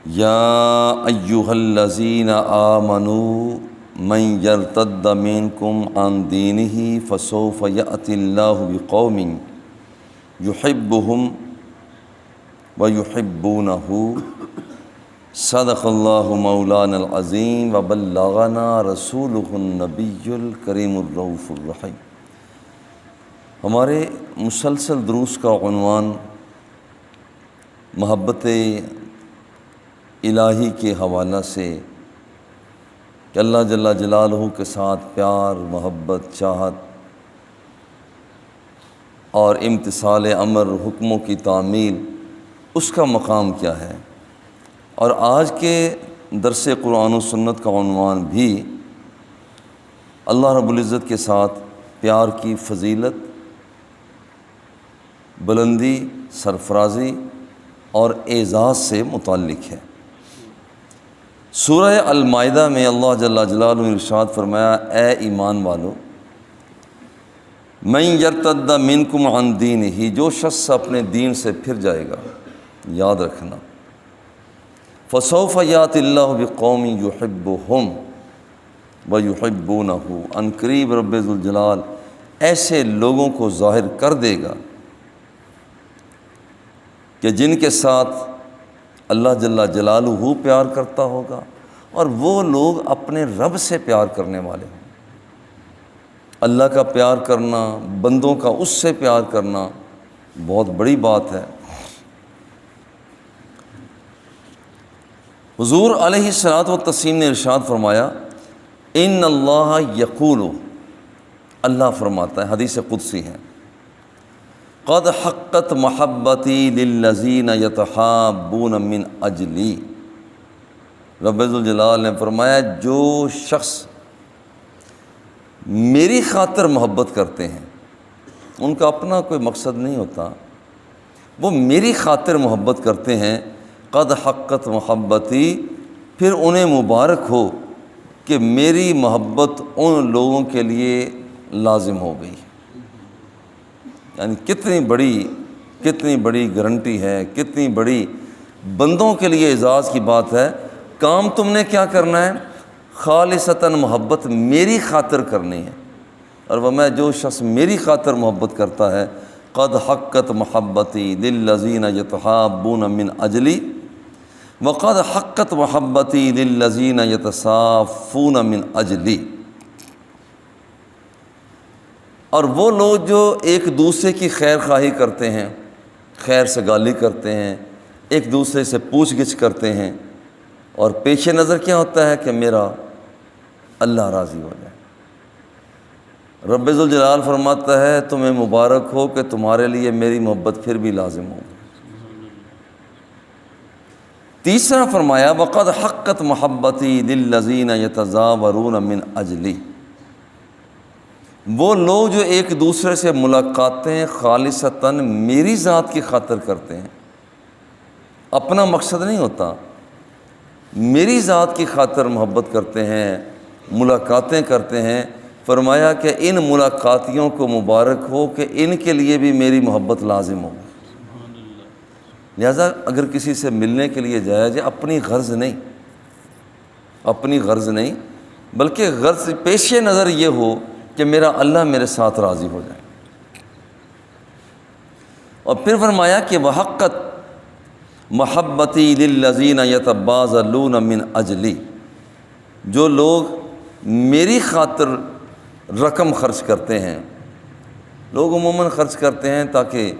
یا ایہا الذین آمنوا من یرتد منکم عن دینہ فسوف یأتی اللہ بقوم یحبہم ویحبونہ صدق اللہ مولانا العظیم وبلغنا رسولہ النبی الکریم الرؤوف الرحیم۔ ہمارے مسلسل دروس کا عنوان محبت الہی کے حوالہ سے کہ اللہ جل جلالہ کے ساتھ پیار، محبت، چاہت اور امتثال امر، حکموں کی تعمیل، اس کا مقام کیا ہے۔ اور آج کے درس قرآن و سنت کا عنوان بھی اللہ رب العزت کے ساتھ پیار کی فضیلت، بلندی، سرفرازی اور اعزاز سے متعلق ہے۔ سورہ المائدہ میں اللہ جل جلالہ نے ارشاد فرمایا، اے ایمان والو، من یرتد منکم عن دینہ، جو شخص اپنے دین سے پھر جائے گا، یاد رکھنا، فسوف یأتی اللہ بقوم یحبہم ویحبونہ، ان قریب رب ذوالجلال ایسے لوگوں کو ظاہر کر دے گا کہ جن کے ساتھ اللہ جل جلالہ پیار کرتا ہوگا اور وہ لوگ اپنے رب سے پیار کرنے والے ہیں۔ اللہ کا پیار کرنا، بندوں کا اس سے پیار کرنا بہت بڑی بات ہے۔ حضور علیہ الصلوۃ والتسلیم نے ارشاد فرمایا، ان اللہ یقول، اللہ فرماتا ہے، حدیث قدسی ہے، قد حقت محبتی للذین یتحابون من اجلی، رب ذوالجلال نے فرمایا جو شخص میری خاطر محبت کرتے ہیں، ان کا اپنا کوئی مقصد نہیں ہوتا، وہ میری خاطر محبت کرتے ہیں، قد حقت محبتی، پھر انہیں مبارک ہو کہ میری محبت ان لوگوں کے لیے لازم ہو گئی۔ یعنی کتنی بڑی گارنٹی ہے، کتنی بڑی بندوں کے لیے اعزاز کی بات ہے۔ کام تم نے کیا کرنا ہے؟ خالصتاً محبت میری خاطر کرنی ہے، اور وہ میں جو شخص میری خاطر محبت کرتا ہے، قد حقت محبتی للذین یتحابون من اجلی وقد حقت محبتی للذین یتصافون من اجلی، اور وہ لوگ جو ایک دوسرے کی خیر خواہی کرتے ہیں، خیر سے گالی کرتے ہیں، ایک دوسرے سے پوچھ گچھ کرتے ہیں، اور پیش نظر کیا ہوتا ہے کہ میرا اللہ راضی ہو جائے۔ رب ذوالجلال فرماتا ہے تمہیں مبارک ہو کہ تمہارے لیے میری محبت پھر بھی لازم ہوگی۔ تیسرا فرمایا، وقد حقت محبتی للذین یتظاہرون من اجلی، وہ لوگ جو ایک دوسرے سے ملاقاتیں خالصتاً میری ذات کی خاطر کرتے ہیں، اپنا مقصد نہیں ہوتا، میری ذات کی خاطر محبت کرتے ہیں، ملاقاتیں کرتے ہیں، فرمایا کہ ان ملاقاتیوں کو مبارک ہو کہ ان کے لیے بھی میری محبت لازم ہو۔ لہذا اگر کسی سے ملنے کے لیے جایا جائے، اپنی غرض نہیں بلکہ غرض پیش نظر یہ ہو کہ میرا اللہ میرے ساتھ راضی ہو جائے۔ اور پھر فرمایا کہ وحقت محبتی للذین یتبازلون من اجلی، جو لوگ میری خاطر رقم خرچ کرتے ہیں، لوگ عموماً خرچ کرتے ہیں تاکہ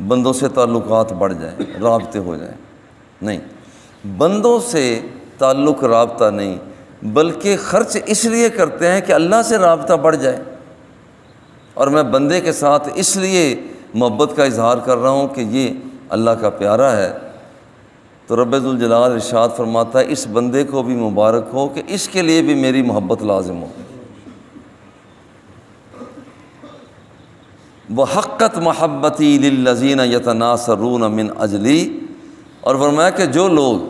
بندوں سے تعلقات بڑھ جائیں، رابطے ہو جائیں، نہیں، بندوں سے تعلق رابطہ نہیں، بلکہ خرچ اس لیے کرتے ہیں کہ اللہ سے رابطہ بڑھ جائے، اور میں بندے کے ساتھ اس لیے محبت کا اظہار کر رہا ہوں کہ یہ اللہ کا پیارا ہے۔ تو رب ذوالجلال ارشاد فرماتا ہے اس بندے کو بھی مبارک ہو کہ اس کے لیے بھی میری محبت لازم ہو۔ وحقت محبتی للذین یتناصرون من اجلی، اور فرمایا کہ جو لوگ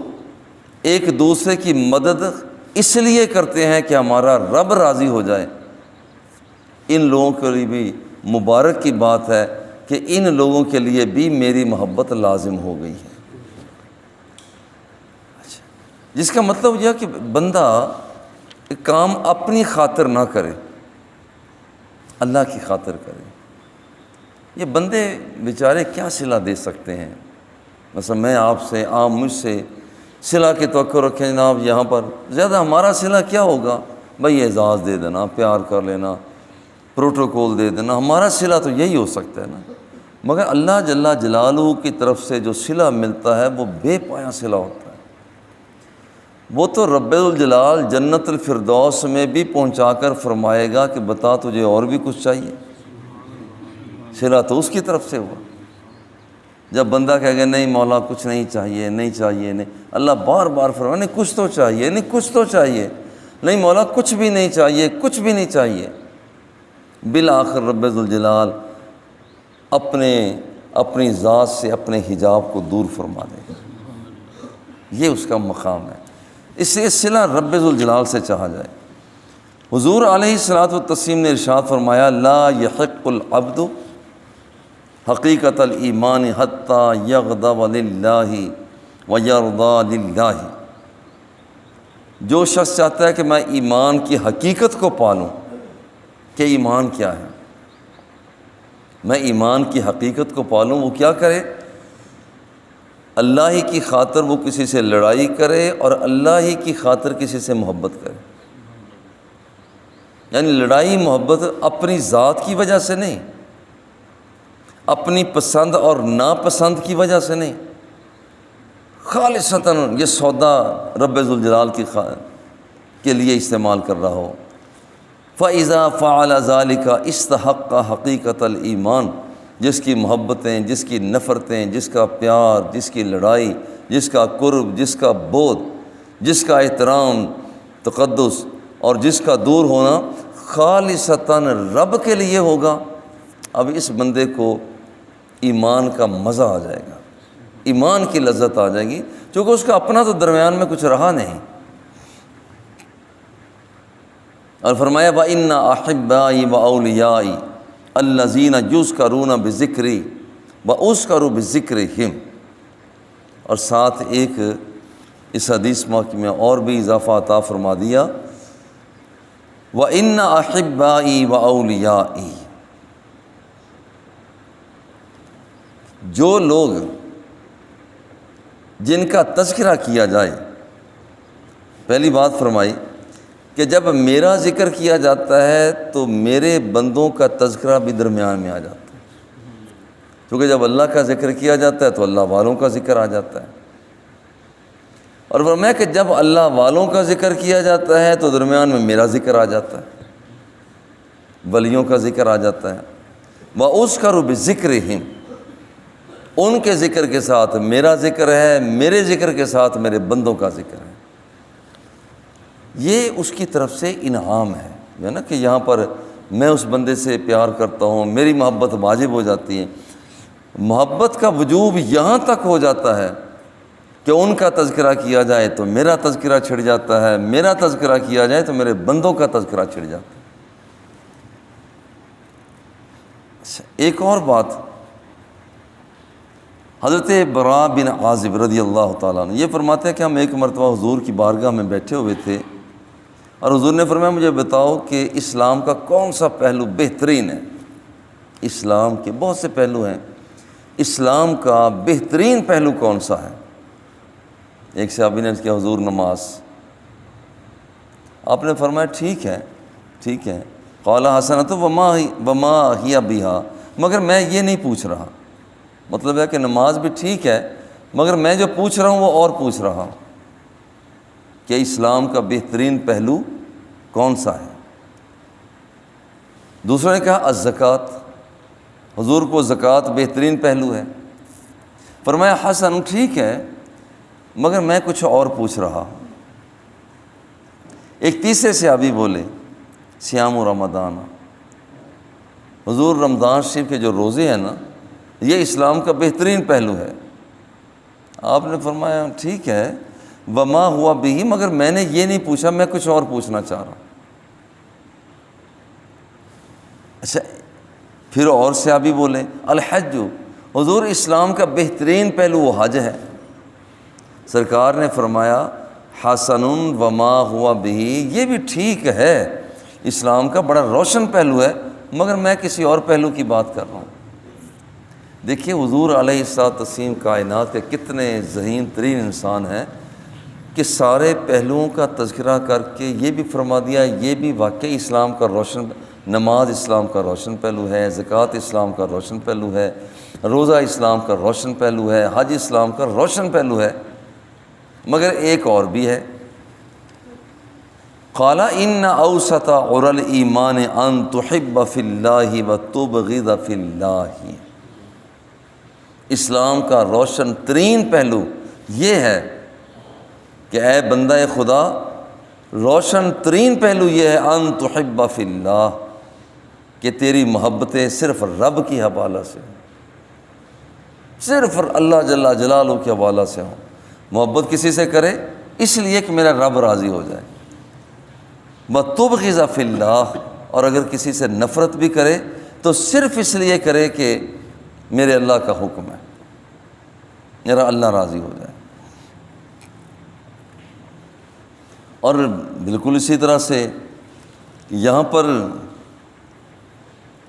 ایک دوسرے کی مدد اس لیے کرتے ہیں کہ ہمارا رب راضی ہو جائے، ان لوگوں کے لیے بھی مبارک کی بات ہے کہ ان لوگوں کے لیے بھی میری محبت لازم ہو گئی ہے۔ جس کا مطلب یہ کہ بندہ کام اپنی خاطر نہ کرے، اللہ کی خاطر کرے۔ یہ بندے بیچارے کیا صلہ دے سکتے ہیں؟ مثلا میں آپ سے، آپ مجھ سے صلہ کی توقع رکھیں جناب، یہاں پر زیادہ ہمارا صلہ کیا ہوگا؟ بھائی اعزاز دے دینا، پیار کر لینا، پروٹوکول دے دینا، ہمارا صلہ تو یہی ہو سکتا ہے نا۔ مگر اللہ جل جلالہ کی طرف سے جو صلہ ملتا ہے وہ بے پایہ صلہ ہوتا ہے۔ وہ تو رب الجلال جنت الفردوس میں بھی پہنچا کر فرمائے گا کہ بتا تجھے اور بھی کچھ چاہیے؟ صلہ تو اس کی طرف سے ہوا۔ جب بندہ کہے گا نہیں مولا کچھ نہیں چاہیے، نہیں چاہیے، نہیں، اللہ بار بار فرمائے نہیں کچھ تو چاہیے، نہیں کچھ تو چاہیے، نہیں مولا کچھ بھی نہیں چاہیے، کچھ بھی نہیں چاہیے۔ بالآخر رب ذوالجلال اپنی ذات سے اپنے حجاب کو دور فرما دے گا۔ یہ اس کا مقام ہے، اس سے صلہ رب ذوالجلال سے چاہا جائے۔ حضور علیہ الصلوۃ والتسلیم نے ارشاد فرمایا لا یحق العبد حقیقت الایمان حتی یغضب للہ ویرضی للہ۔ جو شخص چاہتا ہے کہ میں ایمان کی حقیقت کو پالوں کہ ایمان کیا ہے، میں ایمان کی حقیقت کو پالوں، وہ کیا کرے؟ اللہ ہی کی خاطر وہ کسی سے لڑائی کرے اور اللہ ہی کی خاطر کسی سے محبت کرے۔ یعنی لڑائی محبت اپنی ذات کی وجہ سے نہیں، اپنی پسند اور ناپسند کی وجہ سے نہیں، خالصتاً یہ سودا رب ذوالجلال کے لیے استعمال کر رہا ہو۔ فَإِذَا فَعَلَ ذَلِكَ اسْتَحَقَّ حقیقت الایمان، جس کی محبتیں، جس کی نفرتیں، جس کا پیار، جس کی لڑائی، جس کا قرب، جس کا بود، جس کا احترام، تقدس اور جس کا دور ہونا خالصتاً رب کے لیے ہوگا، اب اس بندے کو ایمان کا مزہ آ جائے گا، ایمان کی لذت آ جائے گی، چونکہ اس کا اپنا تو درمیان میں کچھ رہا نہیں۔ اور فرمایا وَإِنَّ أَحِبَّائِي وَأَوْلِيَائِي الَّذِينَ يُذْكَرُونَ بِالذِّكْرِ وَأُذْكَرُ بِالذِّكْرِهِمْ۔ اور ساتھ ایک اس حدیث میں اور بھی اضافہ عطا فرما دیا وَإِنَّ أَحِبَّائِي وَأَوْلِيَائِي۔ جو لوگ جن کا تذکرہ کیا جائے، پہلی بات فرمائی کہ جب میرا ذکر کیا جاتا ہے تو میرے بندوں کا تذکرہ بھی درمیان میں آ جاتا ہے، کیونکہ جب اللہ کا ذکر کیا جاتا ہے تو اللہ والوں کا ذکر آ جاتا ہے، اور فرمایا کہ جب اللہ والوں کا ذکر کیا جاتا ہے تو درمیان میں میرا ذکر آ جاتا ہے، ولیوں کا ذکر آ جاتا ہے۔ وَأُذْكَرُ بِذِكْرِهِمْ، ان کے ذکر کے ساتھ میرا ذکر ہے، میرے ذکر کے ساتھ میرے بندوں کا ذکر ہے۔ یہ اس کی طرف سے انعام ہے نا، کہ یہاں پر میں اس بندے سے پیار کرتا ہوں، میری محبت واجب ہو جاتی ہے۔ محبت کا وجوب یہاں تک ہو جاتا ہے کہ ان کا تذکرہ کیا جائے تو میرا تذکرہ چھڑ جاتا ہے، میرا تذکرہ کیا جائے تو میرے بندوں کا تذکرہ چھڑ جاتا ہے۔ ایک اور بات، حضرت براء بن عازب رضی اللہ تعالیٰ عنہ یہ فرماتے ہیں کہ ہم ایک مرتبہ حضور کی بارگاہ میں بیٹھے ہوئے تھے اور حضور نے فرمایا مجھے بتاؤ کہ اسلام کا کون سا پہلو بہترین ہے؟ اسلام کے بہت سے پہلو ہیں، اسلام کا بہترین پہلو کون سا ہے؟ ایک صحابی نے عرض کیا حضور نماز۔ آپ نے فرمایا ٹھیک ہے ٹھیک ہے، قال حسنۃ وما ہی بہا، مگر میں یہ نہیں پوچھ رہا، مطلب ہے کہ نماز بھی ٹھیک ہے مگر میں جو پوچھ رہا ہوں وہ اور پوچھ رہا ہوں کہ اسلام کا بہترین پہلو کون سا ہے؟ دوسروں نے کہا الزکوٰۃ، حضور کو زکوٰۃ بہترین پہلو ہے۔ فرمایا حسن ٹھیک ہے مگر میں کچھ اور پوچھ رہا ہوں۔ ایک تیسرے صحابی بولے صیام رمضان، حضور رمضان شریف کے جو روزے ہیں نا یہ اسلام کا بہترین پہلو ہے۔ آپ نے فرمایا ٹھیک ہے وما ہوا بھی، مگر میں نے یہ نہیں پوچھا، میں کچھ اور پوچھنا چاہ رہا ہوں۔ اچھا پھر اور صحابی بولے الحج، حضور اسلام کا بہترین پہلو وہ حج ہے۔ سرکار نے فرمایا حسن وما ہوا بہ، یہ بھی ٹھیک ہے، اسلام کا بڑا روشن پہلو ہے، مگر میں کسی اور پہلو کی بات کر رہا ہوں۔ دیکھیے حضور علیہ الصلوۃ والتسلیم کائنات کے کتنے ذہین ترین انسان ہیں کہ سارے پہلوؤں کا تذکرہ کر کے یہ بھی فرما دیا یہ بھی واقعی اسلام کا روشن، نماز اسلام کا روشن پہلو ہے، زکوٰۃ اسلام کا روشن پہلو ہے، روزہ اسلام کا روشن پہلو ہے، حج اسلام کا روشن پہلو ہے، مگر ایک اور بھی ہے۔ قال ان اوسط عر الایمان ان تحب فی اللہ وتبغض فی اللہ، اسلام کا روشن ترین پہلو یہ ہے کہ اے بندہ خدا، روشن ترین پہلو یہ ہے ان تحب فی اللہ، کہ تیری محبتیں صرف رب کی حوالہ سے ہوں، صرف اللہ جل جلالہ کے حوالہ سے ہوں۔ محبت کسی سے کرے اس لیے کہ میرا رب راضی ہو جائے، وَتُبْغِضَ فِي اللَّهِ، اور اگر کسی سے نفرت بھی کرے تو صرف اس لیے کرے کہ میرے اللہ کا حکم ہے، میرا اللہ راضی ہو جائے۔ اور بالکل اسی طرح سے یہاں پر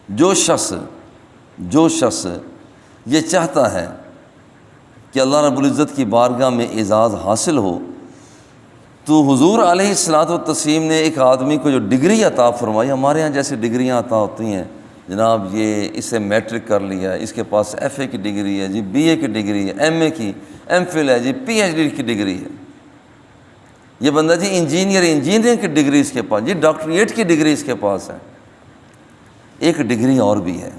جو شخص یہ چاہتا ہے کہ اللہ رب العزت کی بارگاہ میں اعزاز حاصل ہو، تو حضور علیہ الصلوۃ والتسلیم نے ایک آدمی کو جو ڈگری عطا فرمائی، ہمارے یہاں جیسے ڈگریاں عطا ہوتی ہیں، جناب یہ اسے میٹرک کر لیا، اس کے پاس ایف اے کی ڈگری ہے جی، بی اے کی ڈگری ہے، ایم اے کی، ایم فل ہے جی، پی ایچ ڈی کی ڈگری ہے، یہ بندہ جی انجینئرنگ کی ڈگری اس کے پاس، جی ڈاکٹریٹ کی ڈگری اس کے پاس ہے۔ ایک ڈگری اور بھی ہے،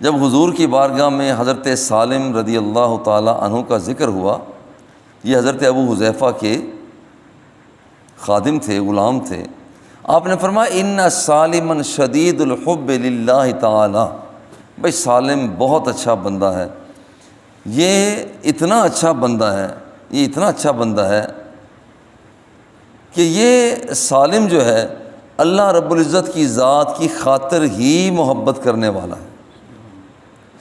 جب حضور کی بارگاہ میں حضرت سالم رضی اللہ تعالی عنہ کا ذکر ہوا، یہ حضرت ابو حذیفہ کے خادم تھے، غلام تھے، آپ نے فرمایا ان سالما شدید الحب للہ تعالی، بھائی سالم بہت اچھا بندہ ہے، یہ اتنا اچھا بندہ ہے کہ یہ سالم جو ہے اللہ رب العزت کی ذات کی خاطر ہی محبت کرنے والا ہے،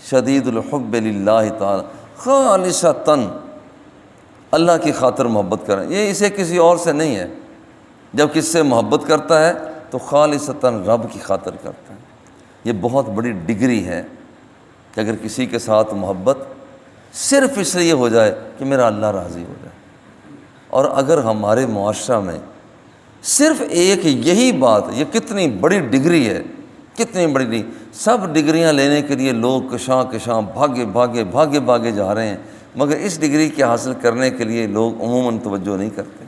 شدید الحب للہ تعالی، خالصتاً اللہ کی خاطر محبت کریں، یہ اسے کسی اور سے نہیں ہے، جب کس سے محبت کرتا ہے تو خالصتاً رب کی خاطر کرتا ہے۔ یہ بہت بڑی ڈگری ہے کہ اگر کسی کے ساتھ محبت صرف اس لیے ہو جائے کہ میرا اللہ راضی ہو جائے۔ اور اگر ہمارے معاشرہ میں صرف ایک یہی بات، یہ کتنی بڑی ڈگری ہے، کتنی بڑی ڈگری، سب ڈگریاں لینے کے لیے لوگ کشاں بھاگے جا رہے ہیں، مگر اس ڈگری کے حاصل کرنے کے لیے لوگ عموماً توجہ نہیں کرتے۔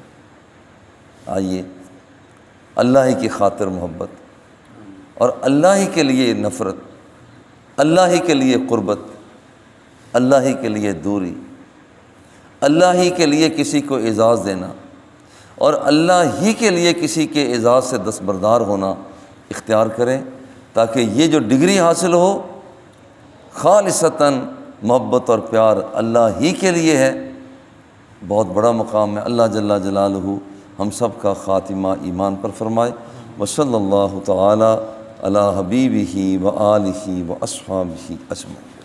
آئیے اللہ ہی کی خاطر محبت اور اللہ ہی کے لیے نفرت، اللہ ہی کے لیے قربت، اللہ ہی کے لیے دوری، اللہ ہی کے لیے کسی کو اعزاز دینا اور اللہ ہی کے لیے کسی کے اعزاز سے دستبردار ہونا اختیار کریں، تاکہ یہ جو ڈگری حاصل ہو خالصتاً محبت اور پیار اللہ ہی کے لیے ہے، بہت بڑا مقام ہے۔ اللہ جل جلالہ ہم سب کا خاتمہ ایمان پر فرمائے۔ وصلی اللہ تعالی علی حبیبہ و آلہ و اصحابہ اجمعین۔